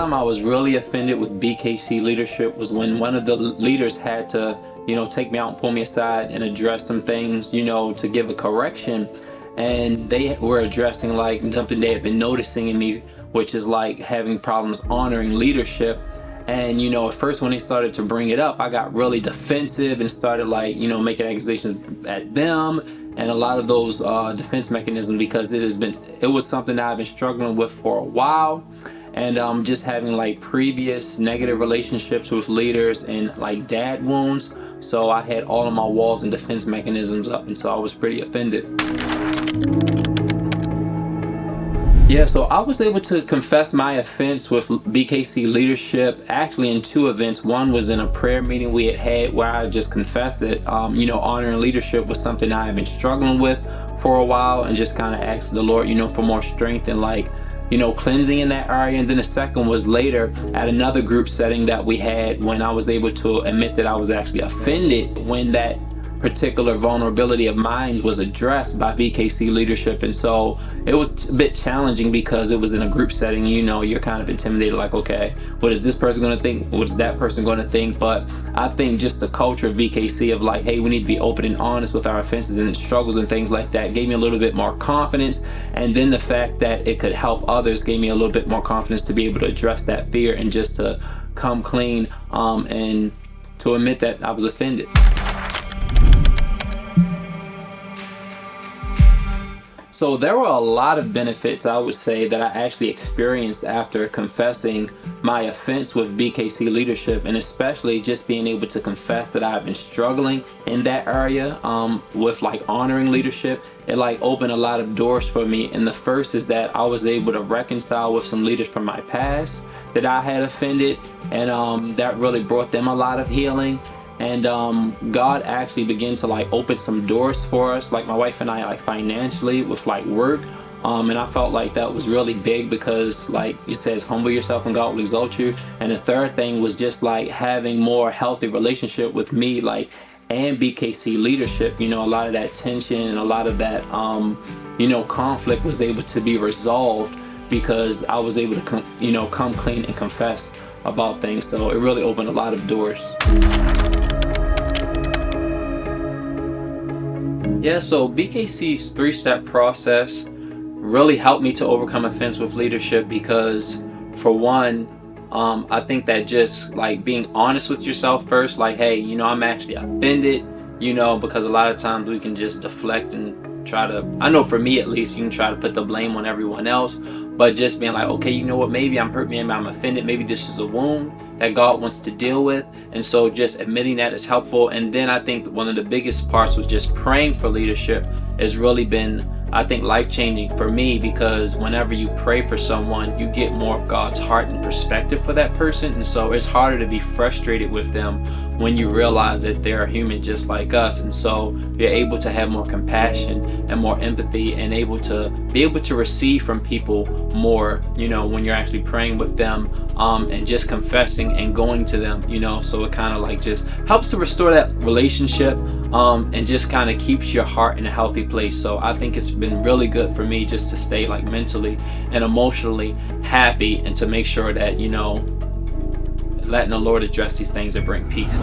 time I was really offended with BKC leadership was when one of the leaders had to, take me out and pull me aside and address some things, to give a correction. And they were addressing like something they had been noticing in me, which is like having problems honoring leadership. And at first when they started to bring it up, I got really defensive and started like making accusations at them and a lot of those defense mechanisms, because it was something that I've been struggling with for a while. And just having like previous negative relationships with leaders and like dad wounds, so I had all of my walls and defense mechanisms up, and so I was pretty offended. Yeah, so I was able to confess my offense with BKC leadership actually in two events. One was in a prayer meeting we had where I just confessed it. Honoring leadership was something I had been struggling with for a while, and just kind of asked the Lord, for more strength and like, cleansing in that area. And then the second was later at another group setting that we had, when I was able to admit that I was actually offended when that particular vulnerability of mine was addressed by BKC leadership. And so it was a bit challenging because it was in a group setting. You're kind of intimidated, like, okay, what is this person going to think? What's that person going to think? But I think just the culture of BKC of like, hey, we need to be open and honest with our offenses and struggles and things like that gave me a little bit more confidence. And then the fact that it could help others gave me a little bit more confidence to be able to address that fear and just to come clean and to admit that I was offended. So there were a lot of benefits, I would say, that I actually experienced after confessing my offense with BKC leadership, and especially just being able to confess that I've been struggling in that area with like honoring leadership. It like opened a lot of doors for me. And the first is that I was able to reconcile with some leaders from my past that I had offended, and that really brought them a lot of healing. And God actually began to like open some doors for us, like my wife and I, like financially with like work. And I felt like that was really big because like it says, humble yourself and God will exalt you. And the third thing was just like having more healthy relationship with me, like, and BKC leadership. A lot of that tension and a lot of that, conflict was able to be resolved because I was able to, come clean and confess about things. So it really opened a lot of doors. Yeah, so BKC's 3-step process really helped me to overcome offense with leadership because, for one, I think that just like being honest with yourself first, like, hey, I'm actually offended, because a lot of times we can just deflect and try to, I know for me at least, you can try to put the blame on everyone else, but just being like, okay, you know what, maybe I'm hurt, maybe I'm offended, maybe this is a wound that God wants to deal with. And so just admitting that is helpful. And then I think one of the biggest parts was just praying for leadership has really been, I think, life-changing for me, because whenever you pray for someone, you get more of God's heart and perspective for that person. And so it's harder to be frustrated with them when you realize that they're human just like us. And so you're able to have more compassion and more empathy and be able to receive from people more, when you're actually praying with them and just confessing and going to them, so it kind of like just helps to restore that relationship and just kind of keeps your heart in a healthy place. So I think it's been really good for me just to stay like mentally and emotionally happy and to make sure that, letting the Lord address these things that bring peace.